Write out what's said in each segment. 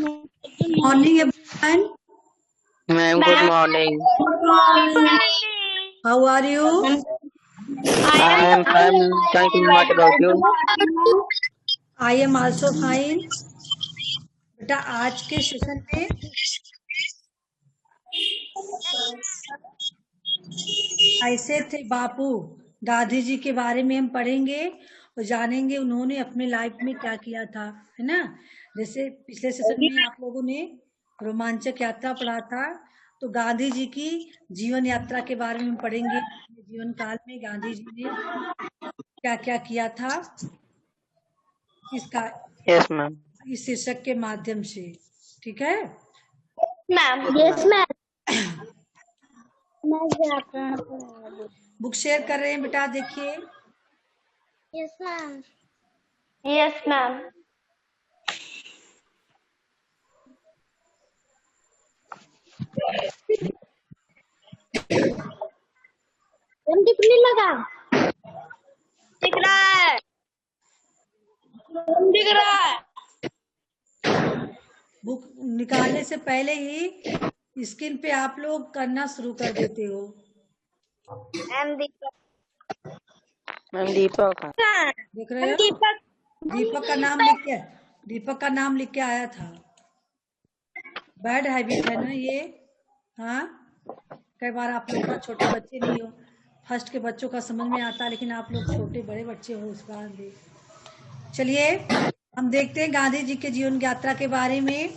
Morning, everyone. Ma'am, good morning. How are you? I am fine. Thank you. What about you? I am also fine. बेटा आज के session में ऐसे थे बापू गांधी जी के बारे में हम पढ़ेंगे और जानेंगे उन्होंने अपने लाइफ में क्या किया था, है ना। जैसे पिछले सेशन में आप लोगों ने रोमांचक यात्रा पढ़ा था, तो गांधी जी की जीवन यात्रा के बारे में हम पढ़ेंगे। अपने जीवन काल में गांधी जी ने क्या क्या किया था, इसका Yes, ma'am. इस शीर्षक के माध्यम से। ठीक है, ma'am. Yes, ma'am. Book share कर रहे हैं बेटा, देखिए। Yes ma'am. Yes ma'am. दिखने लगा। दिख रहा है। दिख रहा है। बुक निकालने से पहले ही स्क्रीन पे आप लोग करना शुरू कर देते हो। मैम दीपक। मैम दीपक। देख रहे हो, दीपक। दीपक का नाम लिख के आया था। बैड हैबिट है ना ये। हाँ, कई बार आप लोग का छोटे बच्चे नहीं हो, फर्स्ट के बच्चों का समझ में आता, लेकिन आप लोग छोटे बड़े बच्चे हो इस बार भी। चलिए हम देखते हैं गांधी जी के जीवन यात्रा के बारे में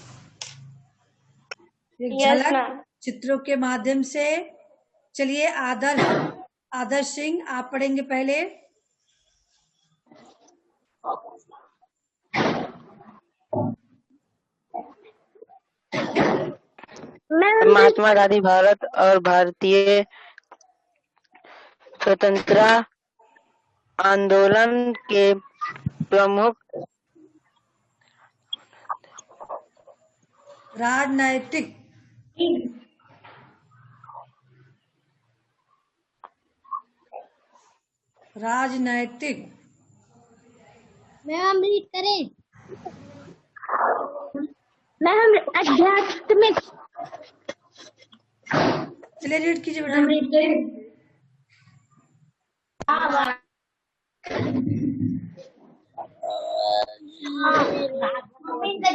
एक झलक चित्रों के माध्यम से। चलिए आदर्श सिंह आप पढ़ेंगे पहले। महात्मा गांधी भारत और भारतीय स्वतंत्रता आंदोलन के प्रमुख राजनैतिक मैम रीड करें। मैम आध्यात्मिक। चलिए रीड कीजिए बेटा।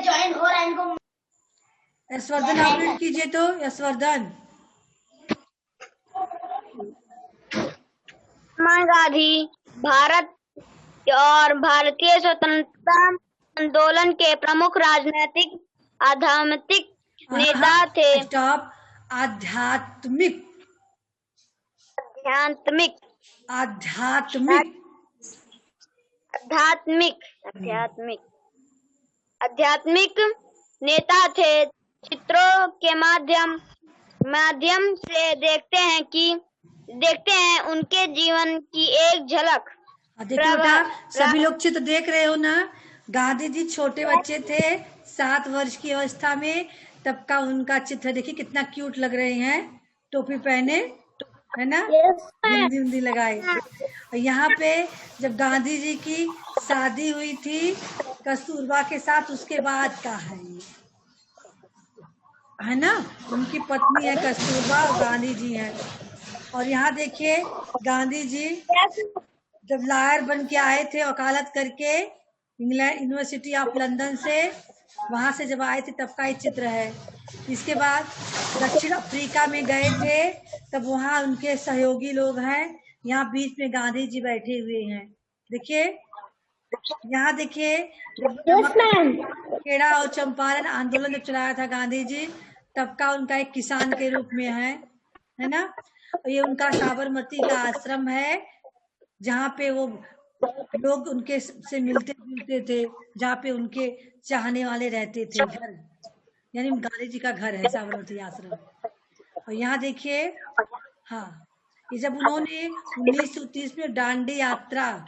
ज्वाइन हो रहा है इनको। यशवर्धन आप रीड कीजिए तो, यशवर्धन। महात्मा गांधी भारत और भारतीय स्वतंत्रता आंदोलन के प्रमुख राजनीतिक आध्यात्मिक नेता थे। स्टॉप। आध्यात्मिक आध्यात्मिक आध्यात्मिक आध्यात्मिक आध्यात्मिक आध्यात्मिक नेता थे। चित्रों के माध्यम से देखते हैं उनके जीवन की एक झलक। देखिए बेटा, सभी लोग चित्र देख रहे हो ना। गांधी जी छोटे बच्चे थे, 7 वर्ष की अवस्था में, तब का उनका चित्र देखिए, कितना क्यूट लग रहे हैं। टोपी पहने, है ना, बिंदी उंदी लगाए। और यहाँ पे जब गांधी जी की शादी हुई थी कस्तूरबा के साथ, उसके बाद का है ये, है ना। उनकी पत्नी है कस्तूरबा और गांधी जी हैं। और यहाँ देखिए गांधी जी जब लॉयर बन के आए थे वकालत करके इंग्लैंड यूनिवर्सिटी ऑफ लंदन से, वहां से जब आए थे तब का ये चित्र है। इसके बाद दक्षिण अफ्रीका में गए थे, तब वहां उनके सहयोगी लोग हैं। यहाँ बीच में गांधी जी बैठे हुए हैं, देखिए। यहाँ देखिए खेड़ा और चंपारण आंदोलन जब चलाया था गांधी जी, तब का उनका एक किसान के रूप में है ना। ये उनका साबरमती का आश्रम है, जहाँ पे वो लोग उनके से मिलते जुलते थे, जहाँ पे उनके चाहने वाले रहते थे। घर यानी गांधी जी का घर है साबरमती आश्रम। और यहाँ देखिए, हाँ, ये जब उन्होंने 1930 में दांडी यात्रा,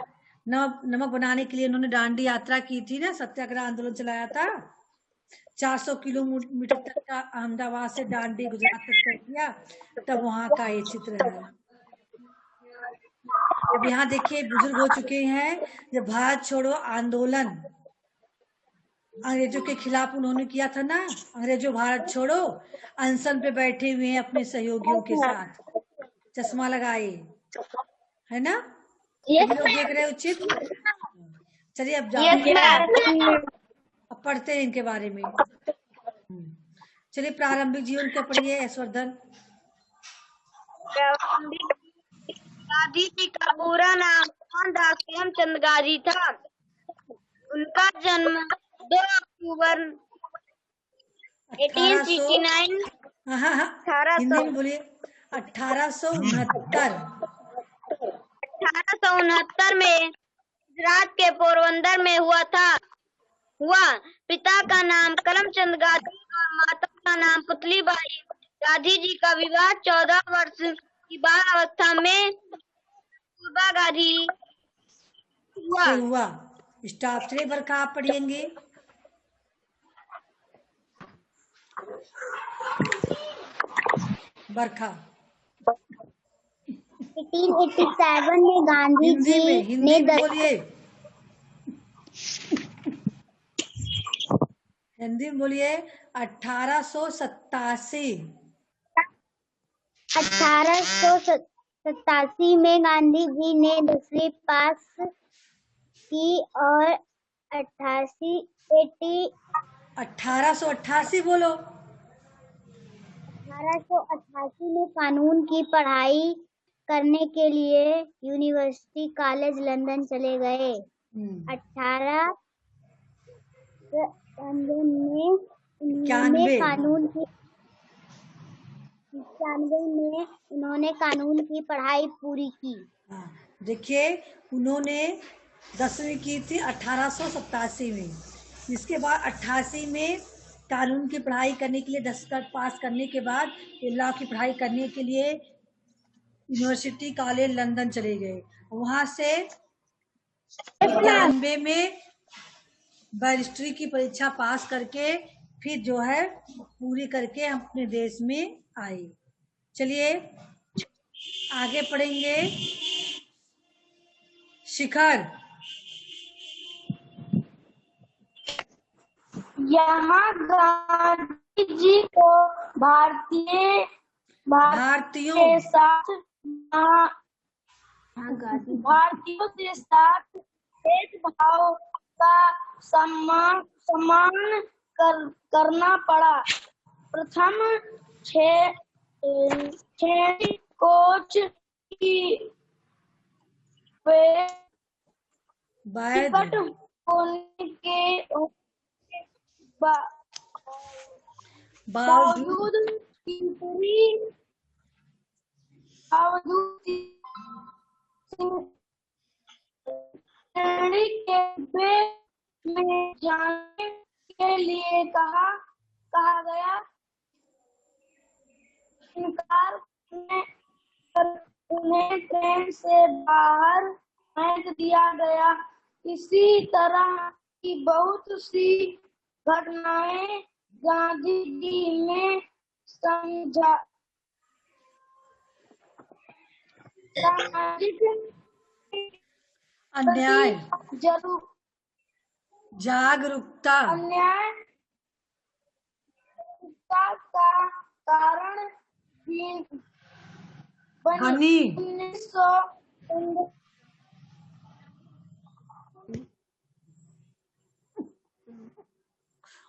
नमक बनाने के लिए उन्होंने दांडी यात्रा की थी ना, सत्याग्रह आंदोलन चलाया था। 400 किलोमीटर तक का अहमदाबाद से दांडी गुजरात तक तय किया, तब वहां का ये चित्र है। अब यहाँ देखिए बुजुर्ग हो चुके हैं। जब भारत छोड़ो आंदोलन अंग्रेजों के खिलाफ उन्होंने किया था ना, अंग्रेजों भारत छोड़ो, अनशन पे बैठे हुए हैं अपने सहयोगियों के साथ, चश्मा लगाए, है ना? यस सभी लोग देख रहे हो चित्र? चलिए अब जाओ, यस मैम। अब पढ़ते हैं इनके बारे में। चलिए प्रारंभिक जीवन क्या पढ़िए यशवर्धन। गांधी जी का पूरा नाम मोहनदास करमचंद गांधी था। उनका जन्म 2 अक्टूबर 1869 हिंदी में बोलिए। 1869 1869 में गुजरात के पोरबंदर में हुआ। पिता का नाम करमचंद गांधी और माता का नाम पुतलीबाई। गांधी जी का विवाह 14 वर्ष की बाल अवस्था में कस्तूरबा गांधी से हुआ। स्टाफ से बरखा आप पढ़िएंगे। बरखा 1887 में गांधी हिंदी जी में, हिंदी में बोलिए, हिंदी में बोलिए। 1887 1887 में गांधी जी ने 10वीं पास की और 1888 बोलो। 1888 में कानून की पढ़ाई करने के लिए यूनिवर्सिटी कॉलेज लंदन चले गए। 1891 में उन्होंने कानून की पढ़ाई पूरी की। देखिए उन्होंने 10वीं की थी 1887 में। इसके बाद 88 में कानून की पढ़ाई करने के लिए 10 तक पास करने के बाद लॉ की पढ़ाई करने के लिए यूनिवर्सिटी कॉलेज लंदन चले गए। वहां से 92 में बैरिस्ट्री की परीक्षा पास करके फिर जो है पूरी करके हम अपने देश में आए। चलिए आगे पढ़ेंगे। शिखर, यहाँ गांधी जी को भारतीयों के साथ भेदभाव का सम्मान करना पड़ा। प्रथम श्रेणी कोच की टिकट होने के बावजूद श्रेणी के में जाने के लिए कहा गया। इनकार उन्हें ट्रेन से बाहर फेंक दिया गया। इसी तरह की बहुत सी घटनाएं गांधी जी में सामाजिक अन्याय जागरूकता का कारण बनी।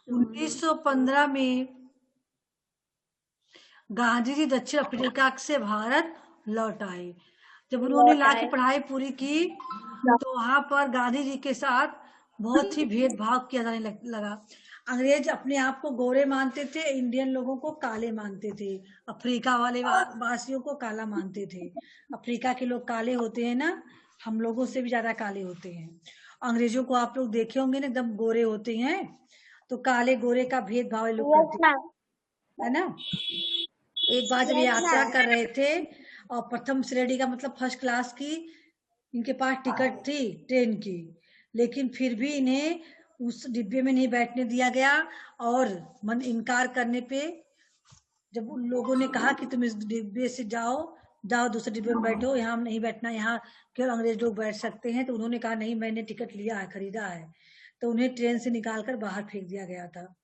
1915 में गांधी जी दक्षिण अफ्रीका से भारत लौट आए। जब उन्होंने लॉ की पढ़ाई पूरी की तो वहां पर गांधी जी के साथ बहुत ही भेदभाव किया जाने लगा। अंग्रेज अपने आप को गोरे मानते थे, इंडियन लोगों को काले मानते थे, अफ्रीका वाले वासियों को काला मानते थे। अफ्रीका के लोग काले होते हैं ना, हम लोगों से भी ज्यादा काले होते हैं। अंग्रेजों को आप लोग देखे होंगे ना, एकदम गोरे होते हैं, तो काले गोरे का भेदभाव लोग करते है ना। एक बार जब यात्रा कर रहे थे और प्रथम श्रेणी का मतलब फर्स्ट क्लास की इनके पास टिकट थी ट्रेन की, लेकिन फिर भी इन्हें उस डिब्बे में नहीं बैठने दिया गया और मन इनकार करने पे जब उन लोगों ने कहा कि तुम इस डिब्बे से जाओ दूसरे डिब्बे में बैठो, यहाँ नहीं बैठना, यहाँ केवल अंग्रेज लोग बैठ सकते हैं, तो उन्होंने कहा नहीं, मैंने टिकट लिया है, खरीदा है। तो उन्हें ट्रेन से निकालकर बाहर फेंक दिया गया था।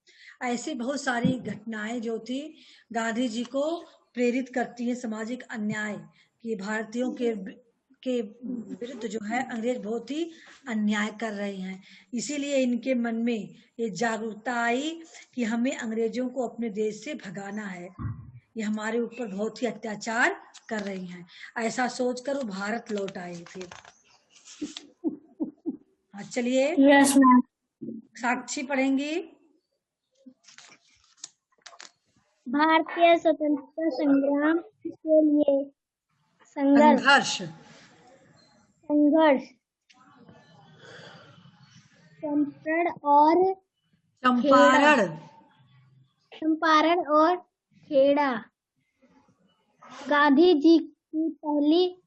ऐसी बहुत सारी घटनाएं जो थी गांधी जी को प्रेरित करती है सामाजिक अन्याय कि भारतीयों के विरुद्ध जो है अंग्रेज बहुत ही अन्याय कर रहे हैं। इसीलिए इनके मन में ये जागरूकता आई कि हमें अंग्रेजों को अपने देश से भगाना है, ये हमारे ऊपर बहुत ही अत्याचार कर रही हैं। ऐसा सोचकर वो भारत लौट आए थे। हाँ चलिए यस मैम। साक्षी पढ़ेंगी। भारतीय स्वतंत्रता संग्राम के लिए संघर्ष संघर्ष चंपारण और खेड़ा गांधी जी की पहली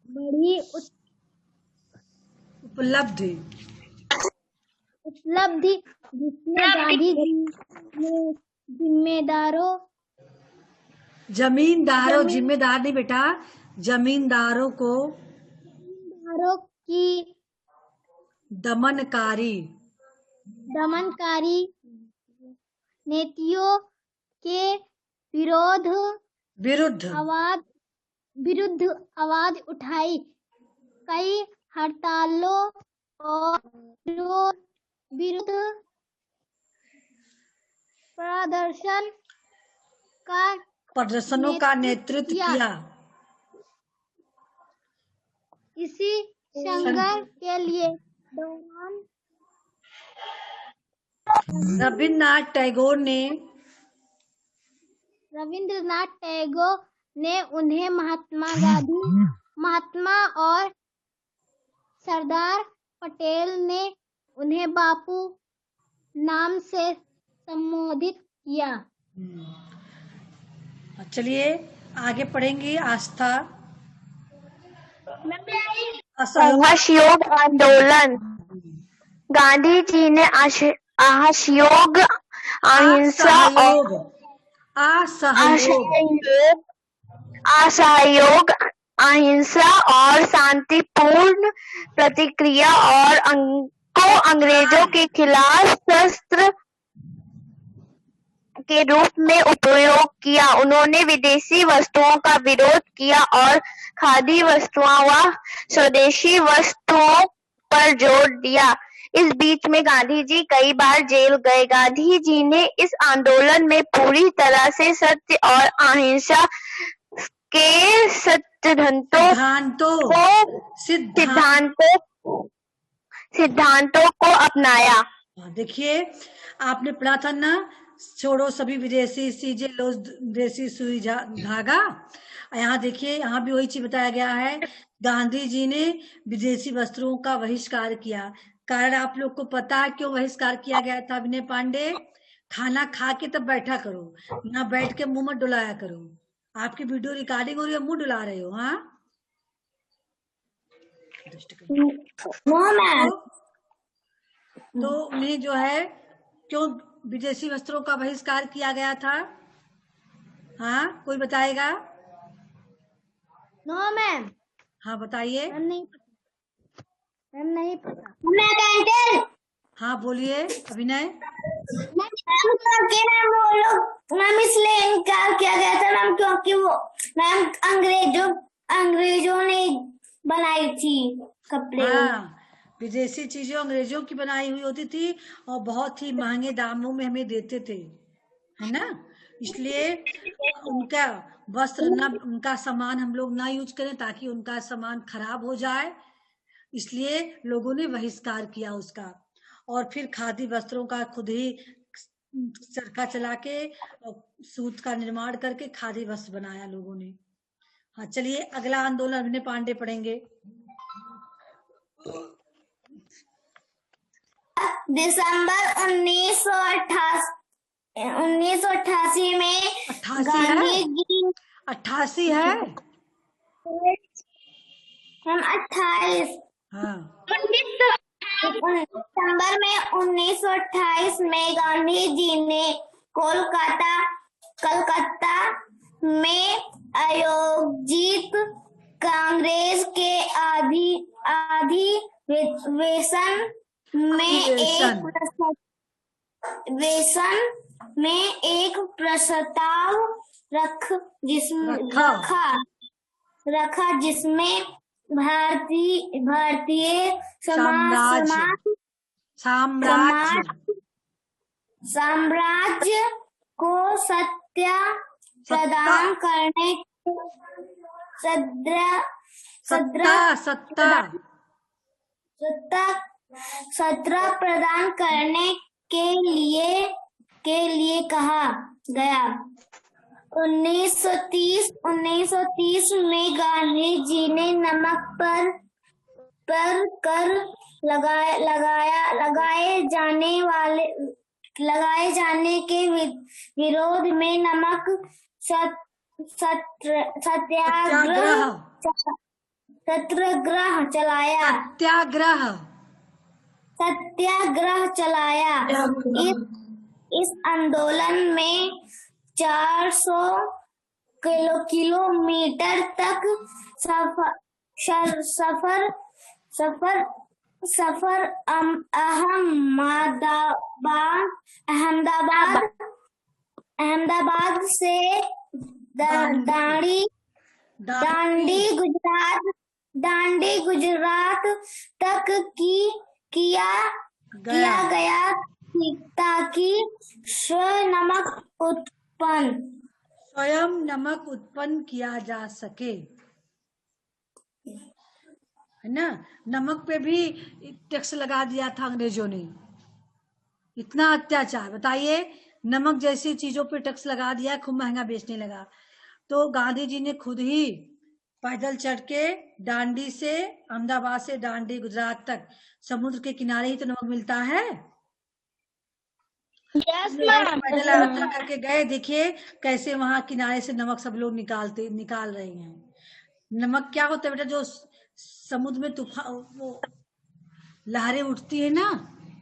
बड़ी उपलब्धि जिसमें गांधी जी ने जिम्मेदार नहीं बेटा, जमींदारों की दमनकारी नीतियों के विरुद्ध आवाज उठाई। कई हड़तालों और विरुद्ध प्रदर्शनों का नेतृत्व किया। इसी संघर्ष के लिए दौरान रविन्द्रनाथ टैगोर ने उन्हें महात्मा और सरदार पटेल ने उन्हें बापू नाम से संबोधित किया। चलिए आगे पढ़ेंगे। आस्था असहयोग आंदोलन। गांधी जी ने असहयोग, अहिंसा और असहयोग, अहिंसा और शांतिपूर्ण प्रतिक्रिया और अंग्रेजों के खिलाफ शस्त्र के रूप में उपयोग किया। उन्होंने विदेशी वस्तुओं का विरोध किया और खादी वस्तुओं व स्वदेशी वस्तुओं पर जोर दिया। इस बीच में गांधी जी कई बार जेल गए। गांधी जी ने इस आंदोलन में पूरी तरह से सत्य और अहिंसा के सिद्धांतों को अपनाया। देखिए आपने पढ़ा था ना, छोड़ो सभी विदेशी चीजें, लो देसी सुई धागा। यहाँ देखिए यहाँ भी वही चीज बताया गया है। गांधी जी ने विदेशी वस्त्रों का बहिष्कार किया। कारण आप लोग को पता है क्यों बहिष्कार किया गया था विनय पांडे? खाना खा के तब बैठा करो, ना बैठ के मुंह मत डुलाया करो। आपकी वीडियो रिकॉर्डिंग हो रही है, मुंह डुला रहे हो। हाँ तो उन्हें जो है क्यों विदेशी वस्त्रों का बहिष्कार किया गया था? हाँ कोई बताएगा? No ma'am. हाँ बताइए। नहीं पता। हाँ बोलिए अभिनय। मैम इसलिए इनकार किया गया था मैम क्योंकि वो मैम अंग्रेजों ने बनाई थी कपड़े। हाँ विदेशी चीजें अंग्रेजों की बनाई हुई होती थी और बहुत ही महंगे दामों में हमें देते थे, है ना। इसलिए उनका वस्त्र ना, उनका सामान हम लोग ना यूज करें ताकि उनका सामान खराब हो जाए। इसलिए लोगों ने बहिष्कार किया उसका। और फिर खादी वस्त्रों का खुद ही चरखा चला के सूत का निर्माण करके खादी वस्त्र बनाया लोगों ने। हाँ चलिए अगला आंदोलन अभिनय पांडे पढ़ेंगे। दिसंबर 1988 में 88 है हम 28। हाँ दिसंबर में 1928 में गांधी जी ने कलकत्ता में आयोजित कांग्रेस के अधिवेशन एक प्रस्ताव रखा जिसमें भारतीय साम्राज्य को सत्ता प्रदान करने के लिए कहा गया। 1930 में गांधी जी ने नमक पर कर लगाए जाने के विरोध में नमक सत्याग्रह चलाया। इस आंदोलन में 400 किलोमीटर तक सफर अहमदाबाद से दांडी गुजरात तक किया गया ताकि स्वयं नमक उत्पन्न किया जा सके, है ना। नमक पे भी टैक्स लगा दिया था अंग्रेजों ने। इतना अत्याचार, बताइए, नमक जैसी चीजों पे टैक्स लगा दिया, खूब महंगा बेचने लगा। तो गांधी जी ने खुद ही पैदल चढ़ के दांडी से, अहमदाबाद से दांडी गुजरात तक, समुद्र के किनारे ही तो नमक मिलता है। पैदल यात्रा करके गए, देखिए कैसे वहां किनारे से नमक सब लोग निकाल रहे हैं। नमक क्या होता है बेटा? जो समुद्र में तूफान, वो लहरें उठती है ना,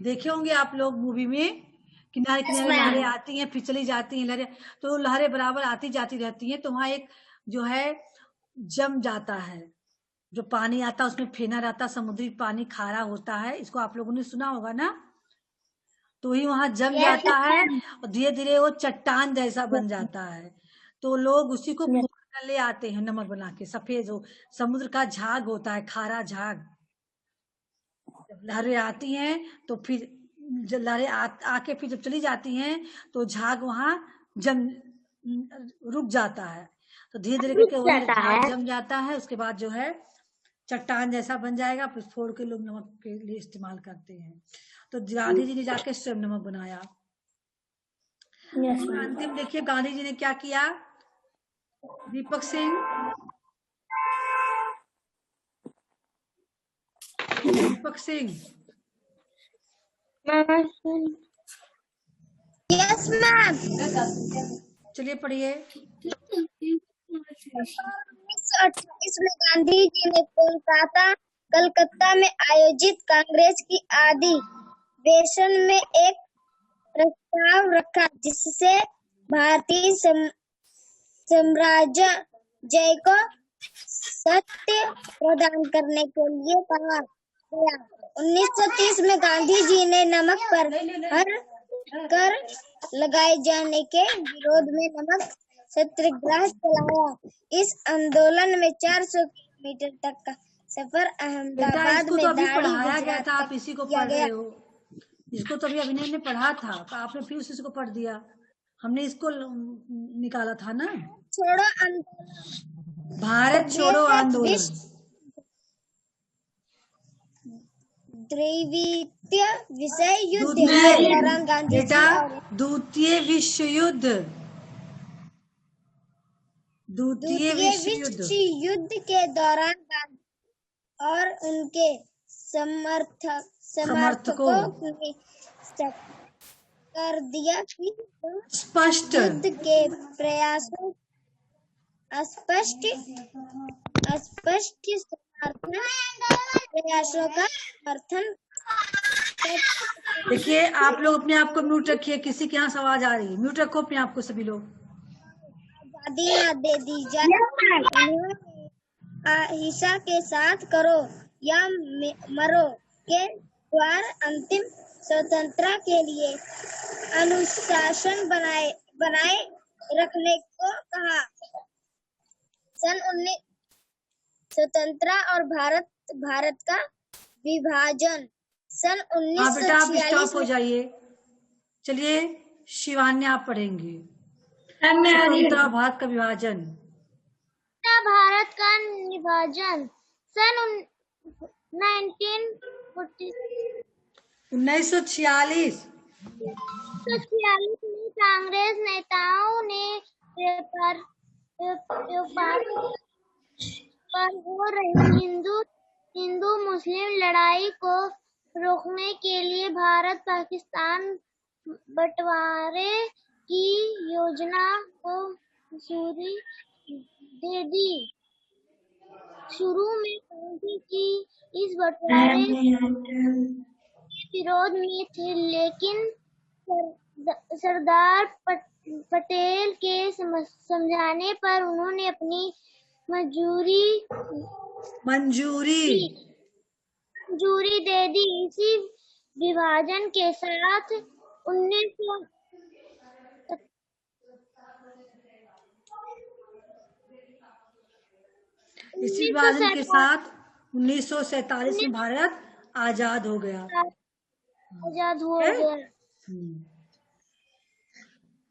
देखे होंगे आप लोग मूवी में, किनारे किनारे लहरें आती हैं, फिर चली जाती हैं लहरें, तो लहरें बराबर आती जाती रहती हैं। तो वहां एक जो है जम जाता है, जो पानी आता है उसमें फेना रहता, समुद्री पानी खारा होता है, इसको आप लोगों ने सुना होगा ना। तो ही वहां जम जाता है और धीरे धीरे वो चट्टान जैसा बन जाता है। तो लोग उसी को ले आते हैं नमक बना के। सफेद जो समुद्र का झाग होता है, खारा झाग, जब लहरें आती हैं तो फिर जब लहरें आके फिर जब चली जाती हैं तो झाग वहां रुक जाता है। तो धीरे धीरे करके वो झाग जम जाता है। उसके बाद जो है चट्टान जैसा बन जाएगा, फिर फोड़ के लोग नमक के लिए इस्तेमाल करते हैं। तो गांधी जी ने जाके स्वयं नमक बनाया। अंतिम देखिए गांधी जी ने क्या किया। Deepak Singh, yes ma'am. चलिए पढ़िए। 1928 में गांधी जी ने कलकत्ता में आयोजित कांग्रेस की अधिवेशन में एक प्रस्ताव रखा जिससे भारतीय साम्राज्य को सत्ता प्रदान करने के लिए कहा गया। 1930 में गांधी जी ने नमक पर कर लगाए जाने के विरोध में नमक सत्याग्रह चलाया। इस आंदोलन में 400 किलोमीटर तक का सफर अहमदाबाद में पढ़ाया गया था। आप इसी को पढ़ रहे हो, इसको तो अभी अभिनय ने पढ़ा था, तो आपने फिर उसी को पढ़ दिया। हमने इसको निकाला था ना, भारत छोड़ो आंदोलन। द्वितीय विश्व युद्ध बेटा, द्वितीय विश्व युद्ध के दौरान गांधी और उनके समर्थकों ने कर दिया कि स्पष्ट युद्ध के प्रयासों का समर्थन। देखिए आप लोग अपने आप को म्यूट रखिए, किसी के यहाँ आवाज आ रही है, म्यूट रखो अपने आप को सभी लोग। आजादी न दे दी जाए, हिंसा के साथ करो या मरो के द्वारा अंतिम स्वतंत्रता के लिए अनुशासन बनाए रखने को कहा। सन 19 स्वतंत्रता और भारत का विभाजन सन हाँ बेटा आप 1946 स्टॉप हो जाइए। चलिए शिवान्य आप पढ़ेंगे। स्वतंत्रता भारत का विभाजन। भारत का विभाजन सन 1946 में कांग्रेस नेताओं ने व्यापार पर हो रही हिंदू मुस्लिम लड़ाई को रोकने के लिए भारत पाकिस्तान बंटवारे की योजना को मंजूरी दे दी। शुरू में गांधी जी इस बंटवारे के विरोध में थे, लेकिन सरदार पटेल के समझाने पर उन्होंने अपनी मंजूरी दे दी। इसी विभाजन के साथ 1947 में भारत आजाद हो गया।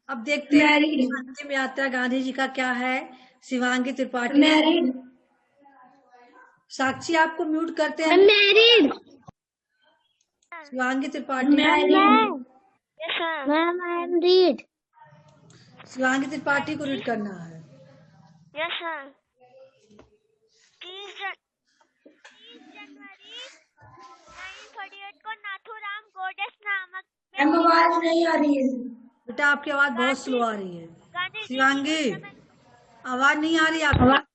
अब देखते हैं अंतिम यात्रा गांधी जी का क्या है। शिवांगी त्रिपाठी। साक्षी आपको म्यूट करते हैं। शिवांगी त्रिपाठी। शिवांगी त्रिपाठी को रीड करना है। Yes sir. 30 जनवरी 1948 को नाथूराम गोडसे नामक आवाज नहीं आ रही है बेटा, आपकी आवाज बहुत स्लो आ रही है। शिवांगी आवाज नहीं आ रही आपकी।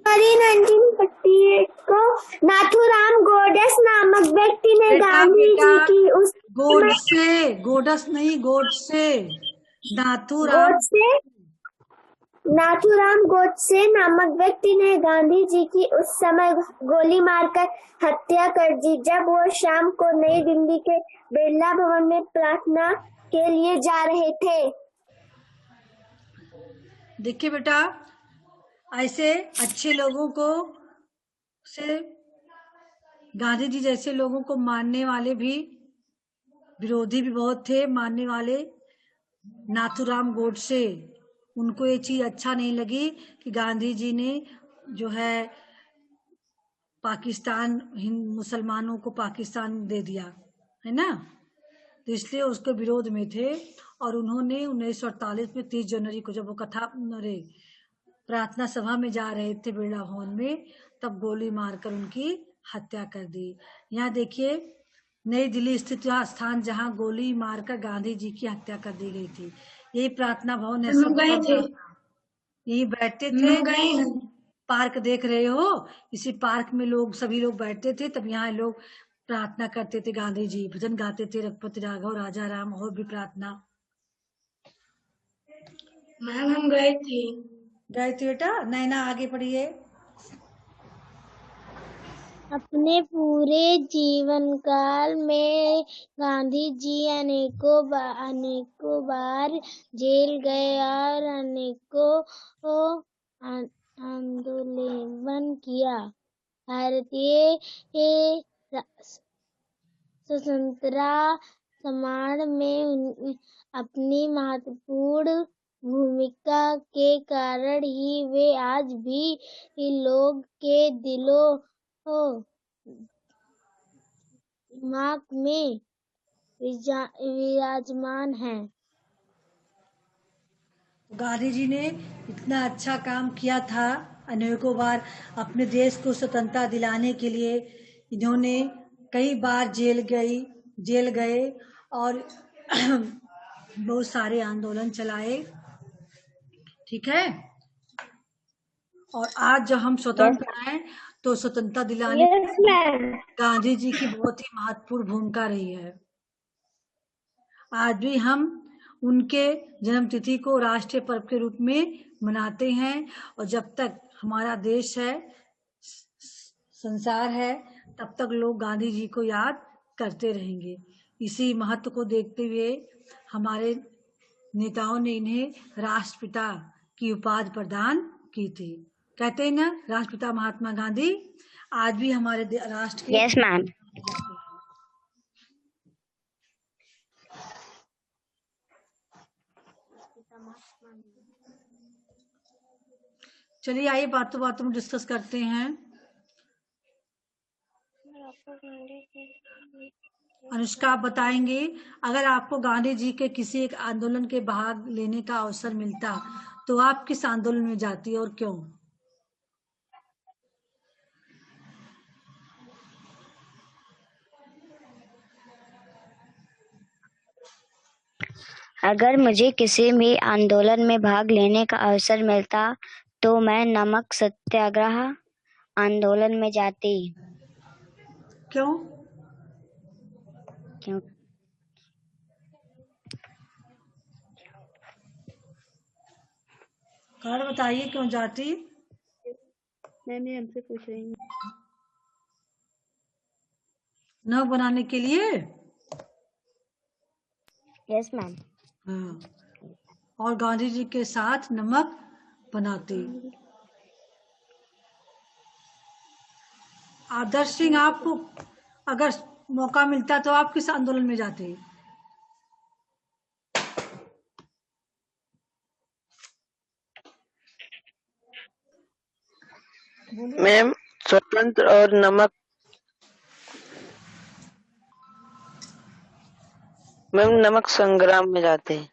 1948 को नाथूराम गोडसे नामक व्यक्ति ने गांधी जी की उस गोडस नहीं गोडसे नाथूराम गोडसे नामक व्यक्ति ने गांधी जी की उस समय गोली मारकर हत्या कर दी, जब वो शाम को नई दिल्ली के बिरला भवन में प्रार्थना के लिए जा रहे थे। देखिए बेटा, ऐसे अच्छे लोगों को से गांधी जी जैसे लोगों को मानने वाले भी विरोधी भी बहुत थे। मानने वाले नाथूराम गोडसे, उनको ये चीज अच्छा नहीं लगी कि गांधी जी ने जो है पाकिस्तान मुसलमानों को पाकिस्तान दे दिया है ना, तो इसलिए उसके विरोध में थे। और उन्होंने 1948 में 30 जनवरी को जब वो प्रार्थना सभा में जा रहे थे बिरला भवन में, तब गोली मारकर उनकी हत्या कर दी। यहाँ देखिए नई दिल्ली स्थित स्थान जहाँ गोली मारकर गांधी जी की हत्या कर दी गई थी, यही प्रार्थना भवन है। यही बैठते थे। पार्क देख रहे हो, इसी पार्क में सभी लोग बैठते थे। तब यहाँ लोग प्रार्थना करते थे, गांधी जी भजन गाते थे, रघुपति राघव राजा राम और भी प्रार्थना। मैम हम गए थे बेटा। नैना आगे पढ़िए। अपने पूरे जीवन काल में गांधी जी अनेकों बार जेल गए और अनेकों आंदोलन किया। भारतीय स्वतंत्रता संग्राम में अपनी महत्वपूर्ण भूमिका के कारण ही वे आज भी लोग के दिलों दिमाग में विराजमान हैं। गांधी जी ने इतना अच्छा काम किया था। अनेकों बार अपने देश को स्वतंत्रता दिलाने के लिए इन्होंने कई बार जेल गए और बहुत सारे आंदोलन चलाए। ठीक है। और आज जब हम स्वतंत्र हैं तो स्वतंत्रता दिलाने में गांधी जी की बहुत ही महत्वपूर्ण भूमिका रही है। आज भी हम उनके जन्मतिथि को राष्ट्रीय पर्व के रूप में मनाते हैं। और जब तक हमारा देश है, संसार है, तब तक लोग गांधी जी को याद करते रहेंगे। इसी महत्व को देखते हुए हमारे नेताओं ने इन्हें राष्ट्रपिता की उपाधि प्रदान की थी। कहते हैं ना राष्ट्रपिता महात्मा गांधी आज भी हमारे राष्ट्र के यस मैम। चलिए आइए बातों बातों में डिस्कस करते हैं। अनुष्का आप बताएंगे अगर आपको गांधी जी के किसी एक आंदोलन के भाग लेने का अवसर मिलता तो आप किस आंदोलन में जाती और क्यों? अगर मुझे किसी भी आंदोलन में भाग लेने का अवसर मिलता तो मैं नमक सत्याग्रह आंदोलन में जाती। क्यों? क्यों? कारण बताइए क्यों जाती? मैम ये हमसे पूछ रही हूँ। नमक बनाने के लिए? Yes ma'am. हाँ। और गांधी जी के साथ नमक बनाती। आदर्श सिंह आपको अगर मौका मिलता तो आप किस आंदोलन में जाते? मैम स्वतंत्र और नमक मैम नमक संग्राम में जाते हैं।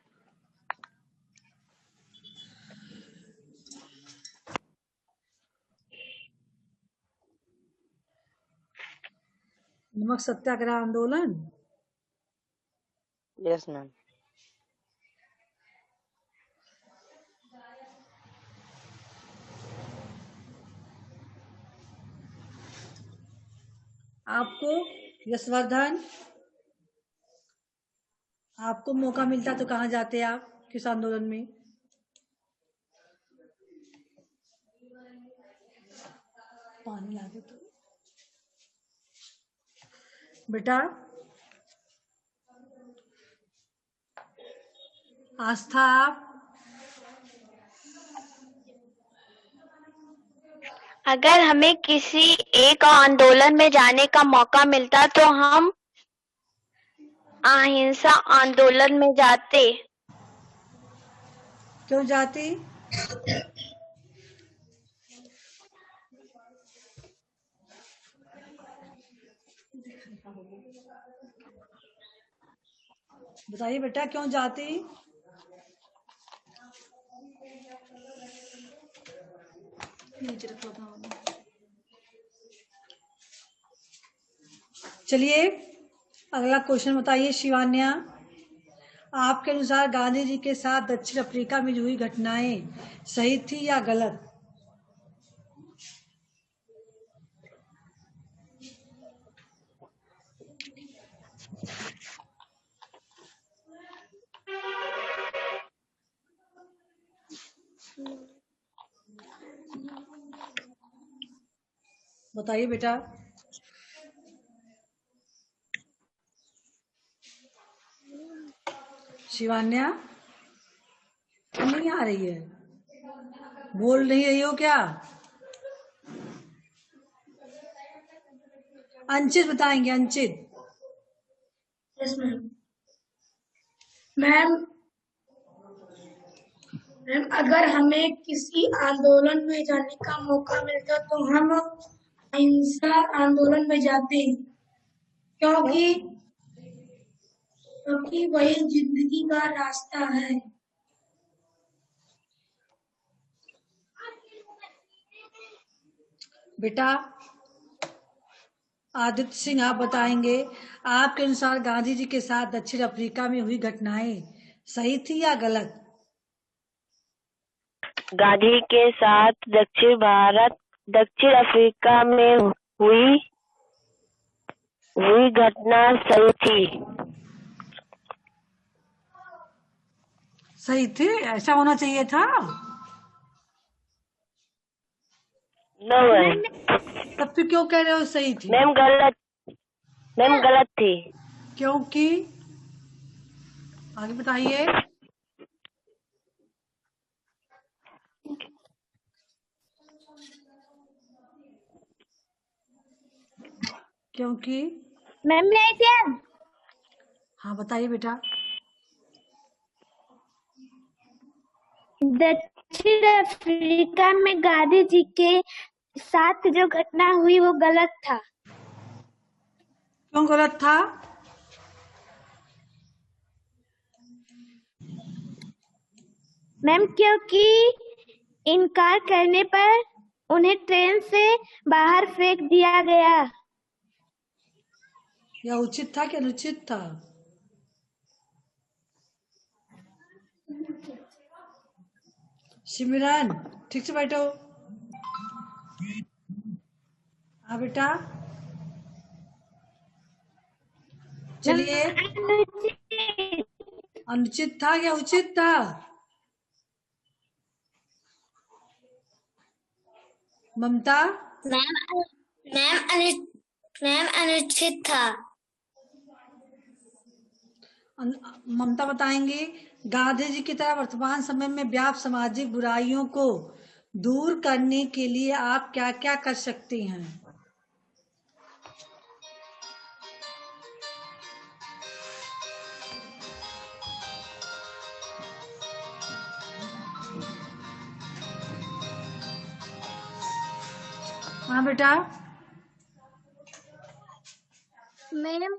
नमक सत्याग्रह आंदोलन? Yes ma'am. आपको यशवर्धन आपको मौका मिलता तो कहाँ जाते आप किस आंदोलन में? पानी ला दे तो बेटा। आस्था आप? अगर हमें किसी एक आंदोलन में जाने का मौका मिलता तो हम अहिंसा आंदोलन में जाते। क्यों जाती? बताइए बेटा क्यों जाती? चलिए अगला क्वेश्चन बताइए शिवान्या। आपके अनुसार गांधी जी के साथ दक्षिण अफ्रीका में जो हुई घटनाएं सही थी या गलत? बताइए बेटा। शिवान्या नहीं आ रही है, बोल नहीं रही हो क्या? अंचित बताएंगे। अंचित। Yes ma'am. मैम अगर हमें किसी आंदोलन में जाने का मौका मिलता तो हम अहिंसा आंदोलन में जाते क्योंकि वही जिंदगी का रास्ता है। बेटा आदित्य सिंह आप बताएंगे आपके अनुसार गांधी जी के साथ दक्षिण अफ्रीका में हुई घटनाएं सही थी या गलत? गांधी के साथ दक्षिण अफ्रीका में हुई घटना सही थी। सही थी? ऐसा होना चाहिए था? No ma'am. तब फिर क्यों कह रहे हो सही थी? मैम गलत थी। क्योंकि आगे बताइए। क्योंकि मैम नहीं थे। हाँ बताइए बेटा। दक्षिण अफ्रीका में गांधी जी के साथ जो घटना हुई वो गलत था। क्यों गलत था? मैम क्योंकि इनकार करने पर उन्हें ट्रेन से बाहर फेंक दिया गया। या उचित था कि अनुचित था? सिमरन ठीक से बैठो। हाँ बेटा चलिए। अनुचित था या उचित था? ममता मैम अनुचित था। ममता बताएंगी। गांधी जी की तरह वर्तमान समय में व्याप्त सामाजिक बुराइयों को दूर करने के लिए आप क्या क्या कर सकती हैं? हाँ बेटा मैम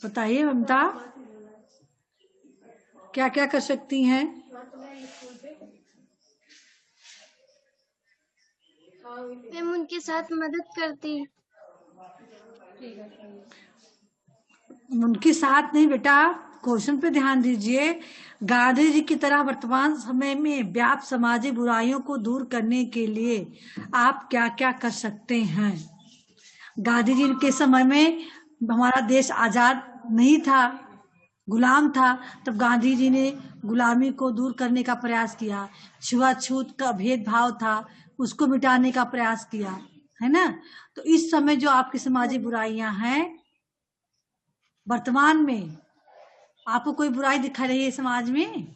बताइए ममता क्या क्या कर सकती हैं? मैम उनके साथ मदद करती। उनके साथ नहीं बेटा, क्वेश्चन पे ध्यान दीजिए। गांधी जी की तरह वर्तमान समय में व्याप्त सामाजिक बुराइयों को दूर करने के लिए आप क्या क्या कर सकते हैं? गांधी जी के समय में हमारा देश आजाद नहीं था, गुलाम था। तब गांधी जी ने गुलामी को दूर करने का प्रयास किया। छुआछूत का भेदभाव था, उसको मिटाने का प्रयास किया, है ना। तो इस समय जो आपकी सामाजिक बुराइयां हैं, वर्तमान में आपको कोई बुराई दिखा रही है समाज में?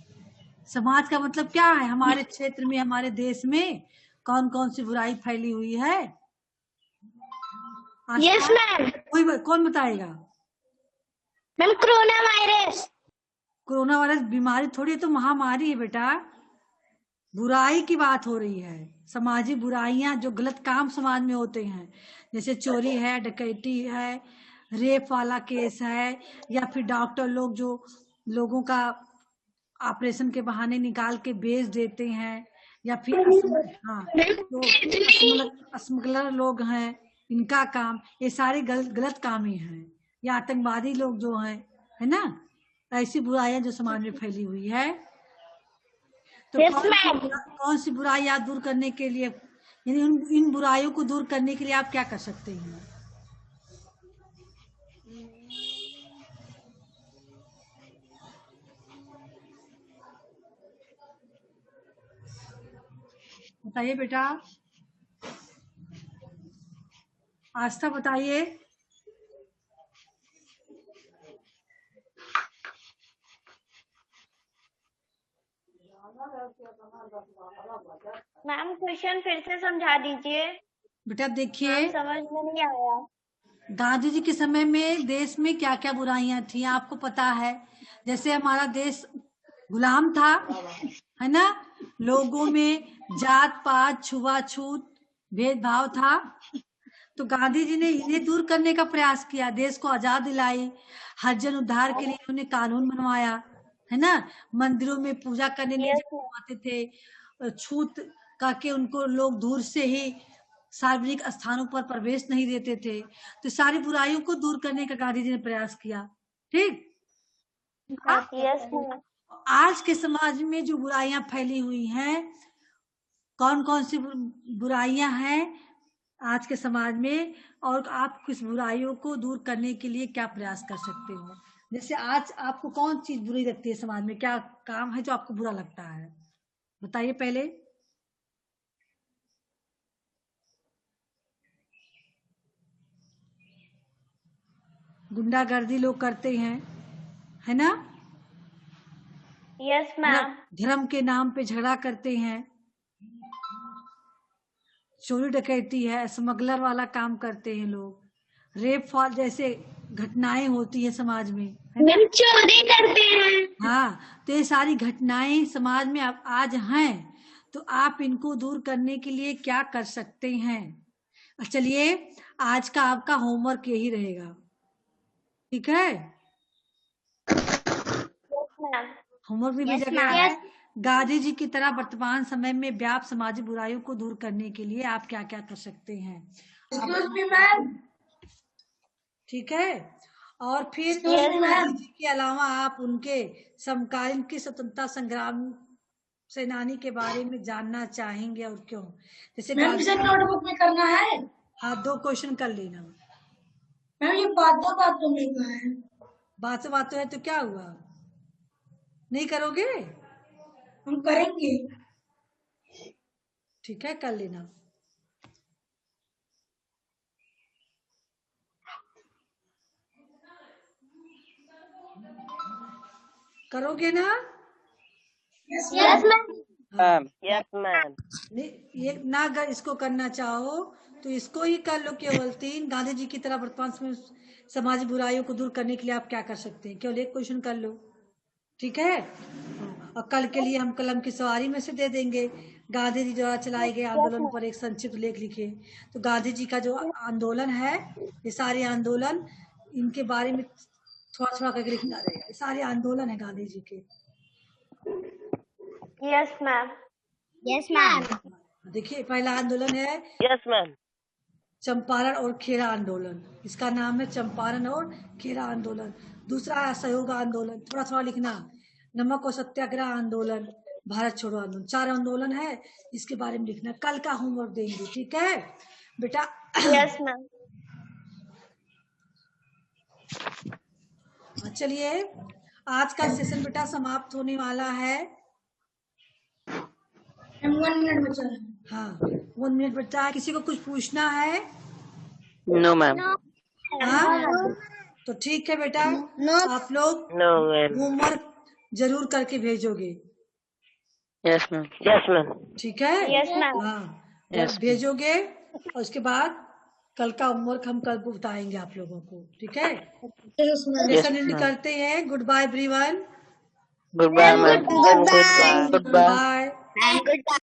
समाज का मतलब क्या है? हमारे क्षेत्र में, हमारे देश में कौन कौन सी बुराई फैली हुई है? Yes ma'am. कोई कौन बताएगा? Ma'am corona virus. Corona virus बीमारी थोड़ी है, तो महामारी है बेटा। बुराई की बात हो रही है। सामाजिक बुराइयां, जो गलत काम समाज में होते हैं, जैसे चोरी है, डकैती है, रेप वाला केस है, या फिर डॉक्टर लोग जो लोगों का ऑपरेशन के बहाने निकाल के बेच देते हैं, या फिर स्मगलर लोग हैं, इनका काम, ये सारे गलत काम ही हैं। या आतंकवादी लोग जो हैं, है ना। ऐसी बुराइयां जो समाज में फैली हुई है। तो कौन सी बुराइयां दूर करने के लिए, यानी इन बुराइयों को दूर करने के लिए आप क्या कर सकते हैं? बताइए बेटा। आस्था बताइए। मैम क्वेश्चन फिर से समझा दीजिए। बेटा देखिए, समझ में नहीं आया। गांधी जी के समय में देश में क्या क्या बुराइयां थी आपको पता है। जैसे हमारा देश गुलाम था, है ना। लोगों में जात पात, छुआछूत, भेदभाव था। तो गांधी जी ने इन्हें दूर करने का प्रयास किया, देश को आजाद दिलाई। हरिजन उद्धार के लिए उन्होंने कानून बनवाया, है ना। मंदिरों में पूजा करने नहीं जाते थे, छूत करके उनको लोग दूर से ही सार्वजनिक स्थानों पर प्रवेश नहीं देते थे। तो सारी बुराइयों को दूर करने का गांधी जी ने प्रयास किया। ठीक। Yes ma'am. आज के समाज में जो बुराइयां फैली हुई हैं, कौन कौन सी बुराइयां हैं आज के समाज में, और आप किस बुराइयों को दूर करने के लिए क्या प्रयास कर सकते हो? जैसे आज आपको कौन चीज बुरी लगती है समाज में? क्या काम है जो आपको बुरा लगता है? बताइए पहले। गुंडागर्दी लोग करते हैं, है ना? Yes ma'am. धर्म के नाम पे झगड़ा करते हैं, चोरी डकैती है, स्मगलर वाला काम करते हैं लोग, रेप फॉल जैसे घटनाएं होती है समाज में, है ना? चोरी करते हैं। हाँ, तो ये सारी घटनाएं समाज में अब आज हैं, तो आप इनको दूर करने के लिए क्या कर सकते हैं? चलिए, आज का आपका होमवर्क यही रहेगा, ठीक है? होमवर्क में भेजा गया है, गांधी जी की तरह वर्तमान समय में व्याप्त सामाजिक बुराइयों को दूर करने के लिए आप क्या क्या कर सकते हैं? Excuse me ma'am. ठीक है। और फिर Excuse me, ma'am. Gandhi ji के अलावा आप उनके समकालीन की स्वतंत्रता संग्राम सेनानी के बारे में जानना चाहेंगे, और क्यों? जैसे मैम इसे नोटबुक में करना है। हाँ, 2 क्वेश्चन कर लेना। मैम ये बातों में का है। बातों है तो क्या हुआ, नहीं करोगे? हम करेंगे। ठीक है, कर लेना। करोगे ना? Yes ma'am. Ma'am. Yes, ma'am. ये ना अगर इसको करना चाहो तो इसको ही कर लो। केवल 3 गांधी जी की तरह वर्तमान में समाज बुराइयों को दूर करने के लिए आप क्या कर सकते हैं? केवल 1 क्वेश्चन कर लो, ठीक है? और कल के लिए हम कलम की सवारी में से दे देंगे। गांधी जी द्वारा चलाए गए आंदोलन पर एक संक्षिप्त लेख लिखे। तो गांधी जी का जो आंदोलन है, ये सारे आंदोलन, इनके बारे में थोड़ा थोड़ा करके लिखना रहेगा। ये सारे आंदोलन है गांधी जी के। Yes ma'am. Yes ma'am. देखिए, पहला आंदोलन है Yes, ma'am. चंपारण और खेड़ा आंदोलन, इसका नाम है चंपारण और खेड़ा आंदोलन। दूसरा असहयोग आंदोलन, थोड़ा थोड़ा लिखना। नमक और सत्याग्रह आंदोलन, भारत छोड़ो आंदोलन। 4 आंदोलन है, इसके बारे में लिखना। कल का होमवर्क देंगे, ठीक है बेटा? Yes ma'am. चलिए, आज का सेशन बेटा समाप्त होने वाला है। 1 मिनट बचा है। हाँ, 1 मिनट बचा है। किसी को कुछ पूछना है? No, ma'am. हाँ, तो ठीक है बेटा, आप लोग No, ma'am. होमवर्क जरूर करके भेजोगे, Yes, ma'am. Yes, ma'am. ठीक है? Yes ma'am. हाँ, Yes. भेजोगे, और उसके बाद कल का होमवर्क हम कल को बताएंगे आप लोगों को, ठीक है? Yes ma'am. Yes, session end ma'am. करते हैं। Good bye everyone. Goodbye, ma'am. Goodbye. Goodbye. Bye. Good